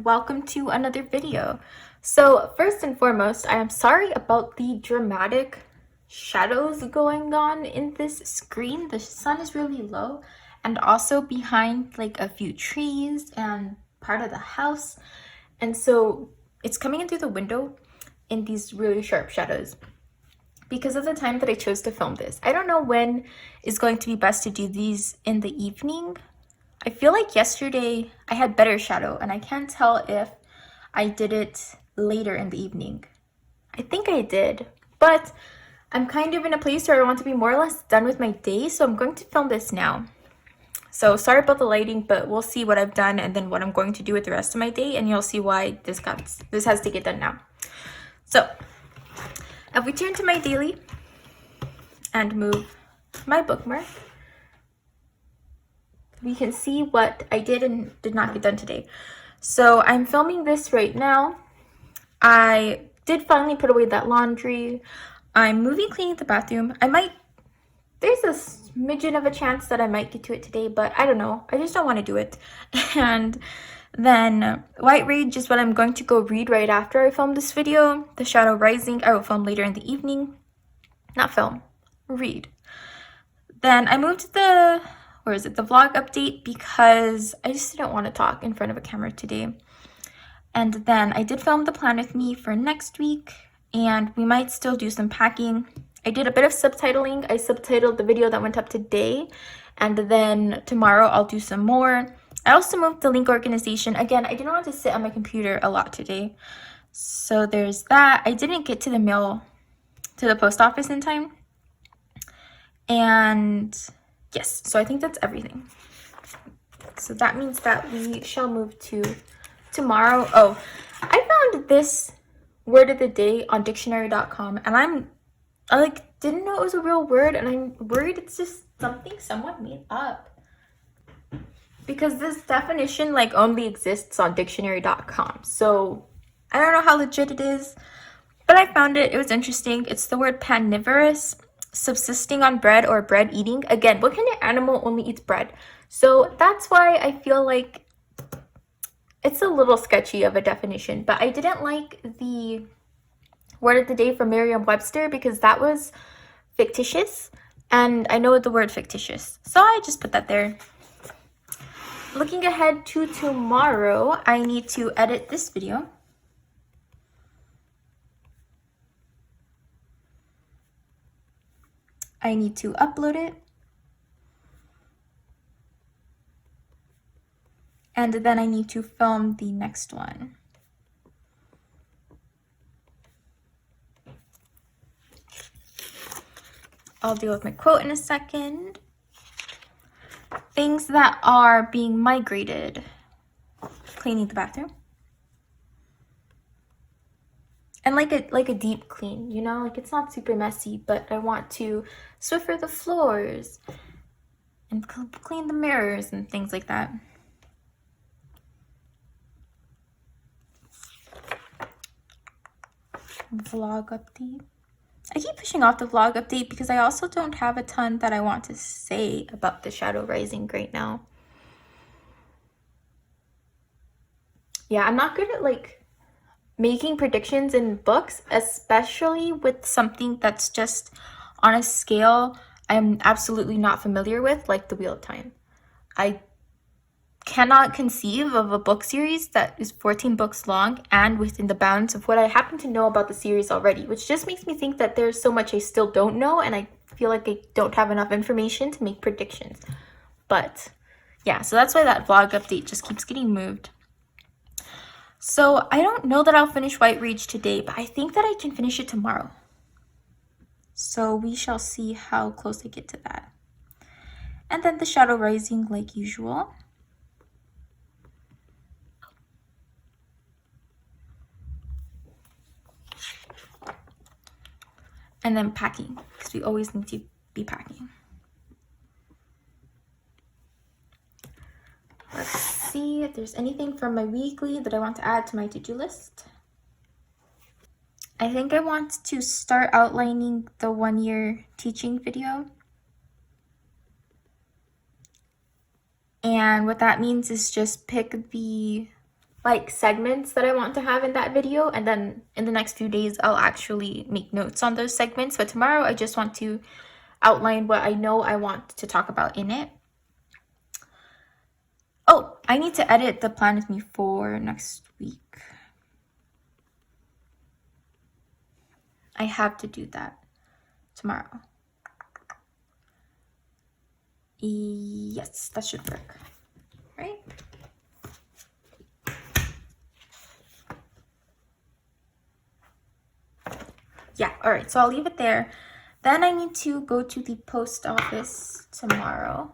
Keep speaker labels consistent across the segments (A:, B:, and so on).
A: welcome to another video. So first and foremost, I am sorry about the dramatic shadows going on in this screen. The sun is really low and also behind like a few trees and part of the house, and so it's coming in through the window in these really sharp shadows because of the time that I chose to film this. I don't know when is going to be best to do these in the evening. I feel like yesterday I had better shadow, and I can't tell if I did it later in the evening. I think I did, but I'm kind of in a place where I want to be more or less done with my day, so I'm going to film this now. So sorry about the lighting, but we'll see what I've done and then what I'm going to do with the rest of my day, and you'll see why this has to get done now. So if we turn to my daily and move my bookmark, we can see what I did and did not get done today. So I'm filming this right now. I did finally put away that laundry. I'm moving, cleaning the bathroom. There's a smidgen of a chance that I might get to it today, but I don't know. I just don't want to do it. And then White Rage is what I'm going to go read right after I film this video. The Shadow Rising I will film later in the evening. Not film, read. Then I moved to the vlog update because I just didn't want to talk in front of a camera today. And then I did film the plan with me for next week, and we might still do some packing. I did a bit of subtitling. I subtitled the video that went up today, and then tomorrow I'll do some more. I also moved the link organization. Again, I didn't want to sit on my computer a lot today, so there's that. I didn't get to the post office in time, and yes, so I think that's everything. So that means that we shall move to tomorrow. Oh, I found this word of the day on dictionary.com, and I didn't know it was a real word, and I'm worried it's just something someone made up, because this definition only exists on dictionary.com. So I don't know how legit it is, but I found it. It was interesting. It's the word panivorous, subsisting on bread or bread eating. Again, what kind of animal only eats bread? So that's why I feel like it's a little sketchy of a definition. But I didn't like the word of the day from Merriam-Webster because that was fictitious, and I know the word fictitious, so I just put that there. Looking ahead to tomorrow, I need to edit this video. I need to upload it. And then I need to film the next one. I'll deal with my quote in a second. Things that are being migrated. Cleaning the bathroom. And like a deep clean, you know? It's not super messy, but I want to Swiffer the floors and clean the mirrors and things like that. Vlog update. I keep pushing off the vlog update because I also don't have a ton that I want to say about the Shadow Rising right now. Yeah, I'm not good at making predictions in books, especially with something that's just on a scale I'm absolutely not familiar with, like The Wheel of Time. I cannot conceive of a book series that is 14 books long and within the bounds of what I happen to know about the series already, which just makes me think that there's so much I still don't know, and I feel like I don't have enough information to make predictions. But yeah, so that's why that vlog update just keeps getting moved. So I don't know that I'll finish White Rage today, but I think that I can finish it tomorrow. So we shall see how close I get to that. And then the Shadow Rising like usual. And then packing, because we always need to be packing. Let's see if there's anything from my weekly that I want to add to my to-do list. I think I want to start outlining the 1-year teaching video. And what that means is just pick the like segments that I want to have in that video, and then in the next few days I'll actually make notes on those segments. But tomorrow I just want to outline what I know I want to talk about in it. Oh, I need to edit the plan with me for next week. I have to do that tomorrow. Yes, that should work, right? Yeah, all right, so I'll leave it there. Then I need to go to the post office tomorrow.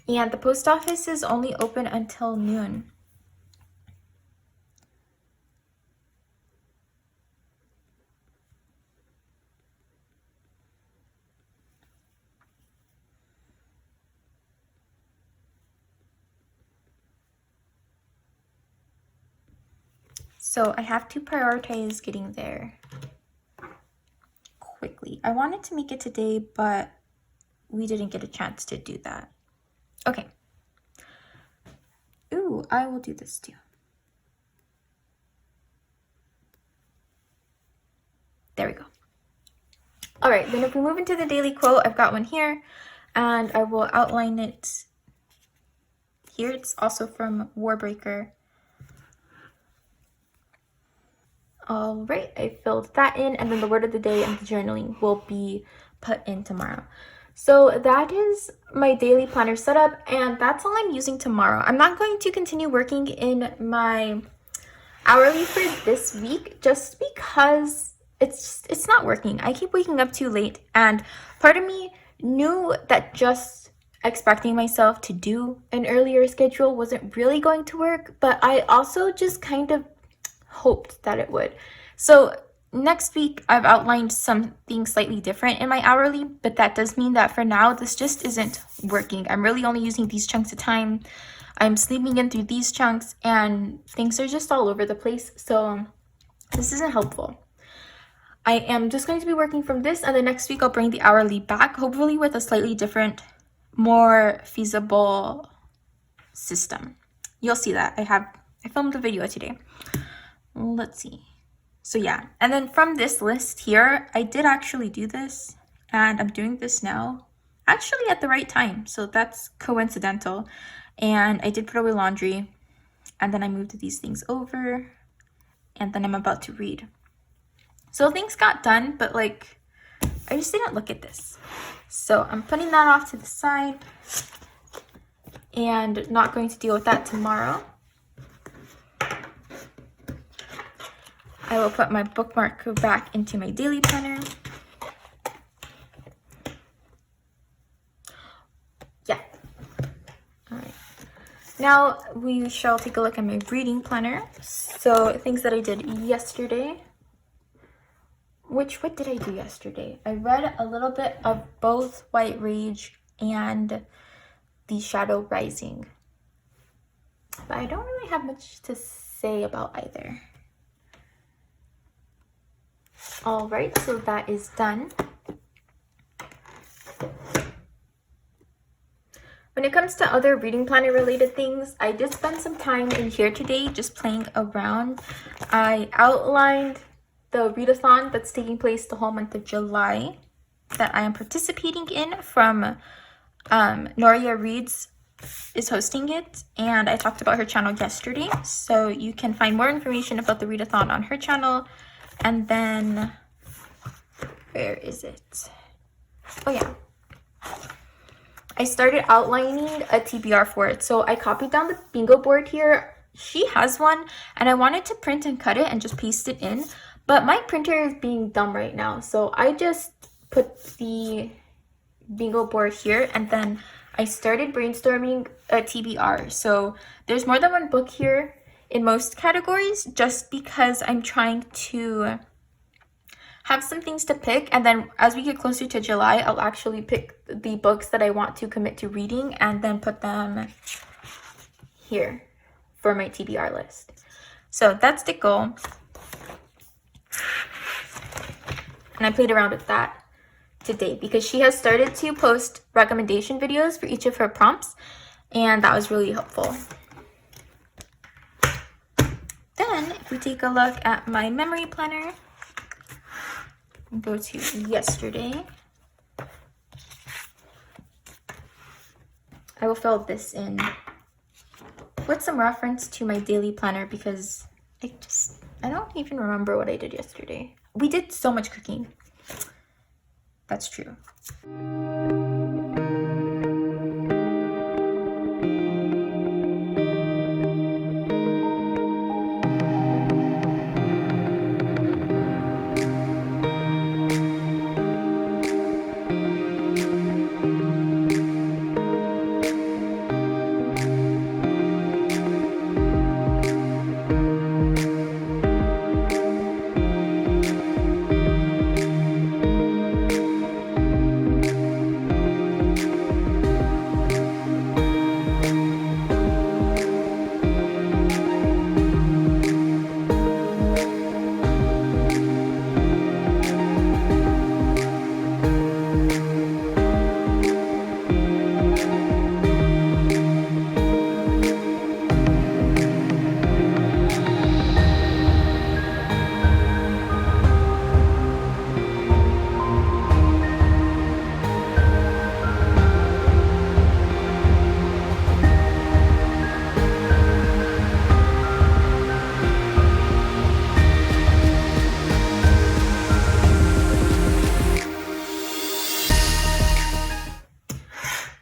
A: And the post office is only open until noon. So I have to prioritize getting there quickly. I wanted to make it today, but we didn't get a chance to do that. Okay. Ooh, I will do this too. There we go. All right, then if we move into the daily quote, I've got one here, and I will outline it here. It's also from Warbreaker. All right, I filled that in, and then the word of the day and the journaling will be put in tomorrow. So that is my daily planner setup, and that's all I'm using tomorrow. I'm not going to continue working in my hourly for this week just because it's not working. I keep waking up too late, and part of me knew that just expecting myself to do an earlier schedule wasn't really going to work, but I also just kind of hoped that it would. So next week I've outlined something slightly different in my hourly, but that does mean that for now this just isn't working. I'm really only using these chunks of time. I'm sleeping in through these chunks, and things are just all over the place, so this isn't helpful. I am just going to be working from this, and the next week I'll bring the hourly back, hopefully with a slightly different, more feasible system. You'll see that. I filmed a video today. Let's see. So yeah, and then from this list here, I did actually do this, and I'm doing this now actually at the right time, so that's coincidental. And I did put away laundry, and then I moved these things over, and then I'm about to read. So things got done, but like I just didn't look at this, so I'm putting that off to the side and not going to deal with that tomorrow. I will put my bookmark back into my daily planner. Yeah. All right. Now we shall take a look at my reading planner. So things that I did yesterday. What did I do yesterday? I read a little bit of both White Rage and The Shadow Rising. But I don't really have much to say about either. All right, so that is done. When it comes to other reading planner related things, I did spend some time in here today just playing around. I outlined the readathon that's taking place the whole month of July that I am participating in from Noria Reads is hosting it, and I talked about her channel yesterday, so you can find more information about the readathon on her channel. And then, where is it? Oh yeah. I started outlining a TBR for it. So I copied down the bingo board here. She has one, and I wanted to print and cut it and just paste it in. But my printer is being dumb right now. So I just put the bingo board here, and then I started brainstorming a TBR. So there's more than one book here in most categories, just because I'm trying to have some things to pick, and then as we get closer to July, I'll actually pick the books that I want to commit to reading and then put them here for my TBR list. So that's the goal. And I played around with that today because she has started to post recommendation videos for each of her prompts, and that was really helpful. then if we take a look at my memory planner, go to yesterday. I will fill this in with some reference to my daily planner because I don't even remember what I did yesterday. We did so much cooking. That's true.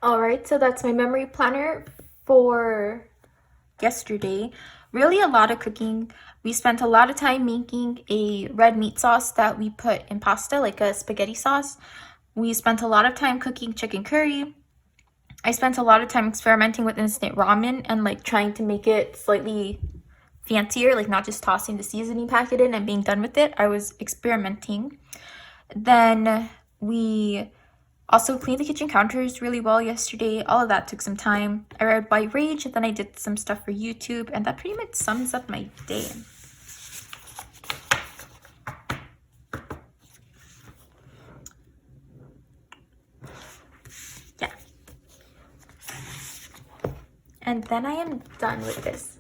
A: Alright, so that's my memory planner for yesterday. Really a lot of cooking. We spent a lot of time making a red meat sauce that we put in pasta, like a spaghetti sauce. We spent a lot of time cooking chicken curry. I spent a lot of time experimenting with instant ramen and like trying to make it slightly fancier, like not just tossing the seasoning packet in and being done with it. I was experimenting. Then we also cleaned the kitchen counters really well yesterday. All of that took some time. I read White Rage, and then I did some stuff for YouTube, and that pretty much sums up my day. Yeah. And then I am done with this.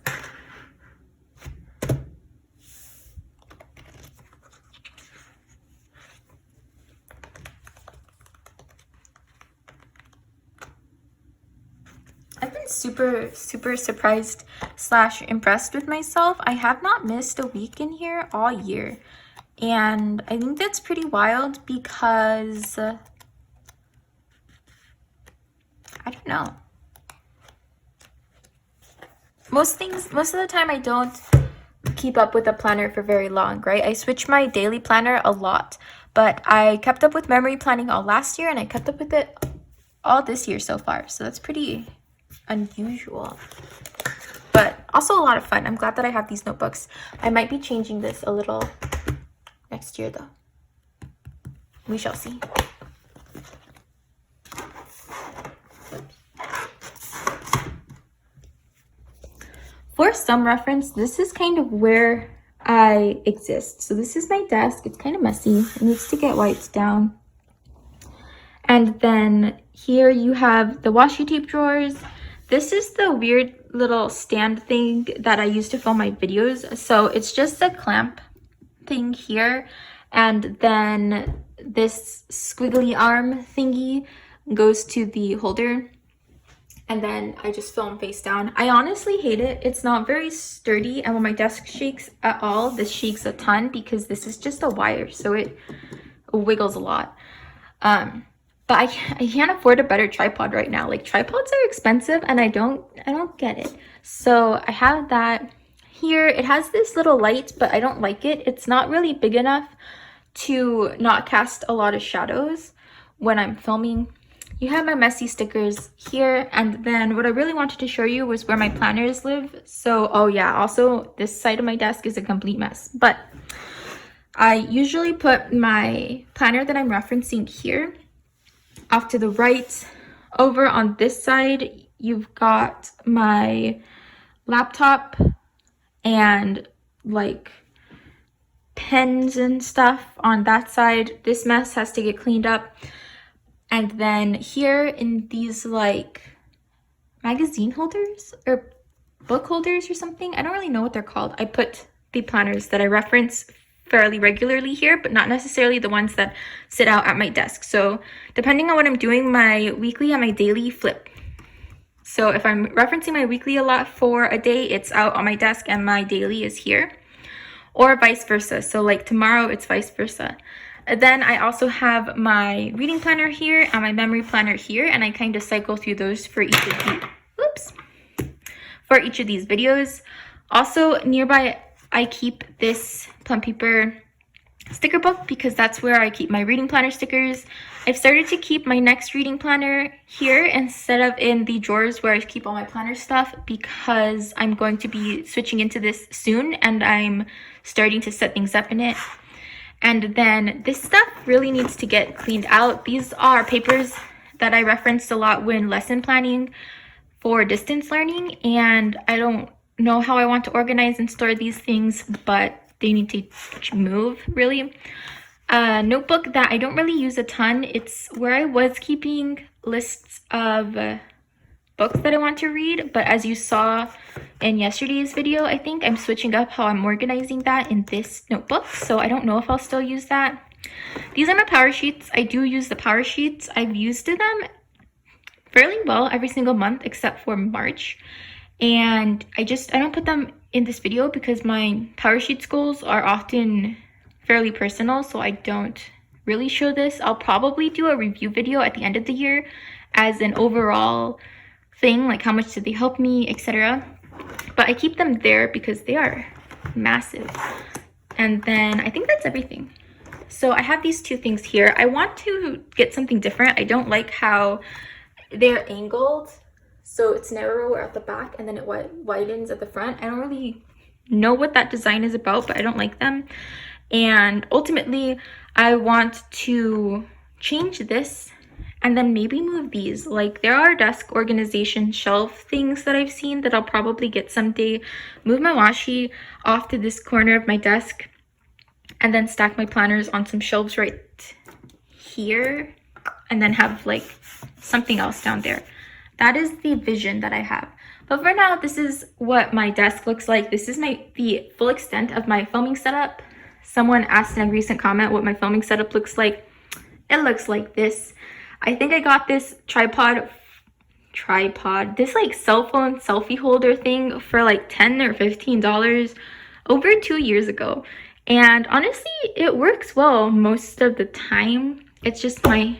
A: I've been super surprised / impressed with myself. I have not missed a week in here all year, and I think that's pretty wild because I don't know. Most of the time I don't keep up with a planner for very long, right? I switch my daily planner a lot, but I kept up with memory planning all last year, and I kept up with it all this year so far, so that's pretty unusual, but also a lot of fun. I'm glad that I have these notebooks. I might be changing this a little next year though. We shall see. For some reference, this is kind of where I exist. So this is my desk. It's kind of messy. It needs to get wiped down. And then here you have the washi tape drawers. This is the weird little stand thing that I use to film my videos. So it's just a clamp thing here, and then this squiggly arm thingy goes to the holder, and then I just film face down. I honestly hate it. It's not very sturdy, and when my desk shakes at all, this shakes a ton because this is just a wire, so it wiggles a lot. But I can't afford a better tripod right now. Like, tripods are expensive, and I don't get it. So I have that here. It has this little light, but I don't like it. It's not really big enough to not cast a lot of shadows when I'm filming. You have my messy stickers here, and then what I really wanted to show you was where my planners live. So, oh yeah, also this side of my desk is a complete mess. But I usually put my planner that I'm referencing here. Off to the right. Over on this side, you've got my laptop and like pens and stuff on that side. This mess has to get cleaned up. And then here in these like magazine holders or book holders or something, I don't really know what they're called. I put the planners that I reference fairly regularly here, but not necessarily the ones that sit out at my desk. So depending on what I'm doing, my weekly and my daily flip. So if I'm referencing my weekly a lot for a day, it's out on my desk and my daily is here, or vice versa. So like tomorrow, it's vice versa. And then I also have my reading planner here and my memory planner here, and I kind of cycle through those for each of these videos. Also nearby, I keep this plum paper sticker book because that's where I keep my reading planner stickers. I've started to keep my next reading planner here instead of in the drawers where I keep all my planner stuff, because I'm going to be switching into this soon and I'm starting to set things up in it. And then this stuff really needs to get cleaned out. These are papers that I referenced a lot when lesson planning for distance learning, and I don't know how I want to organize and store these things, but they need to move really. A notebook that I don't really use a ton. It's where I was keeping lists of books that I want to read, but as you saw in yesterday's video, I think I'm switching up how I'm organizing that in this notebook, so I don't know if I'll still use that. These are my power sheets. I do use the power sheets. I've used them fairly well every single month except for March, and I don't put them in this video because my power sheets goals are often fairly personal, so I don't really show this. I'll probably do a review video at the end of the year as an overall thing, like how much did they help me, etc. But I keep them there because they are massive. And then I think that's everything. So I have these two things here. I want to get something different. I don't like how they're angled, so it's narrower at the back and then it widens at the front. I don't really know what that design is about, but I don't like them. And ultimately, I want to change this and then maybe move these. Like, there are desk organization shelf things that I've seen that I'll probably get someday. Move my washi off to this corner of my desk and then stack my planners on some shelves right here, and then have like something else down there. That is the vision that I have. But for now, this is what my desk looks like. This is the full extent of my filming setup. Someone asked in a recent comment what my filming setup looks like. It looks like this. I think I got this tripod, this like cell phone selfie holder thing for like $10 or $15 over 2 years ago. And honestly, it works well most of the time. It's just my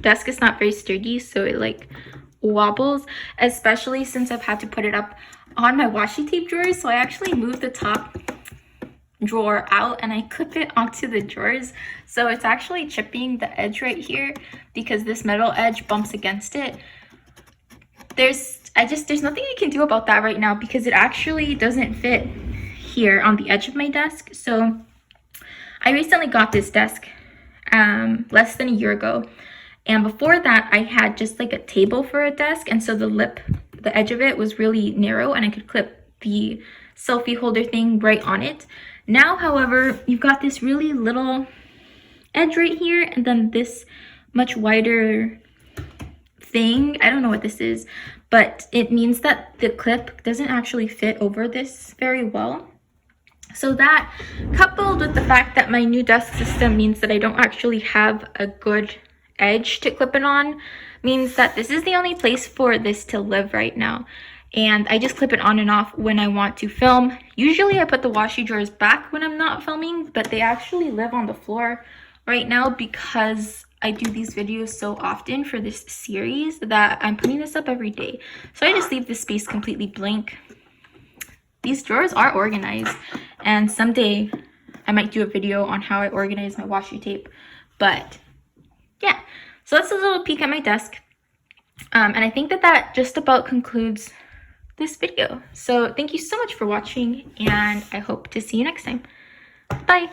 A: desk is not very sturdy, so it like wobbles, especially since I've had to put it up on my washi tape drawers. So I actually moved the top drawer out and I clip it onto the drawers, so it's actually chipping the edge right here because this metal edge bumps against it. There's nothing I can do about that right now because it actually doesn't fit here on the edge of my desk. So I recently got this desk less than a year ago, and before that I had just like a table for a desk, and so the edge of it was really narrow and I could clip the selfie holder thing right on it. Now, however, you've got this really little edge right here and then this much wider thing. I don't know what this is, but it means that the clip doesn't actually fit over this very well. So that, coupled with the fact that my new desk system means that I don't actually have a good edge to clip it on, means that this is the only place for this to live right now. And I just clip it on and off when I want to film. Usually I put the washi drawers back when I'm not filming, but they actually live on the floor right now because I do these videos so often for this series that I'm putting this up every day. So I just leave this space completely blank. These drawers are organized, and someday I might do a video on how I organize my washi tape. But yeah, so that's a little peek at my desk. And I think that just about concludes this video. So thank you so much for watching, and I hope to see you next time. Bye.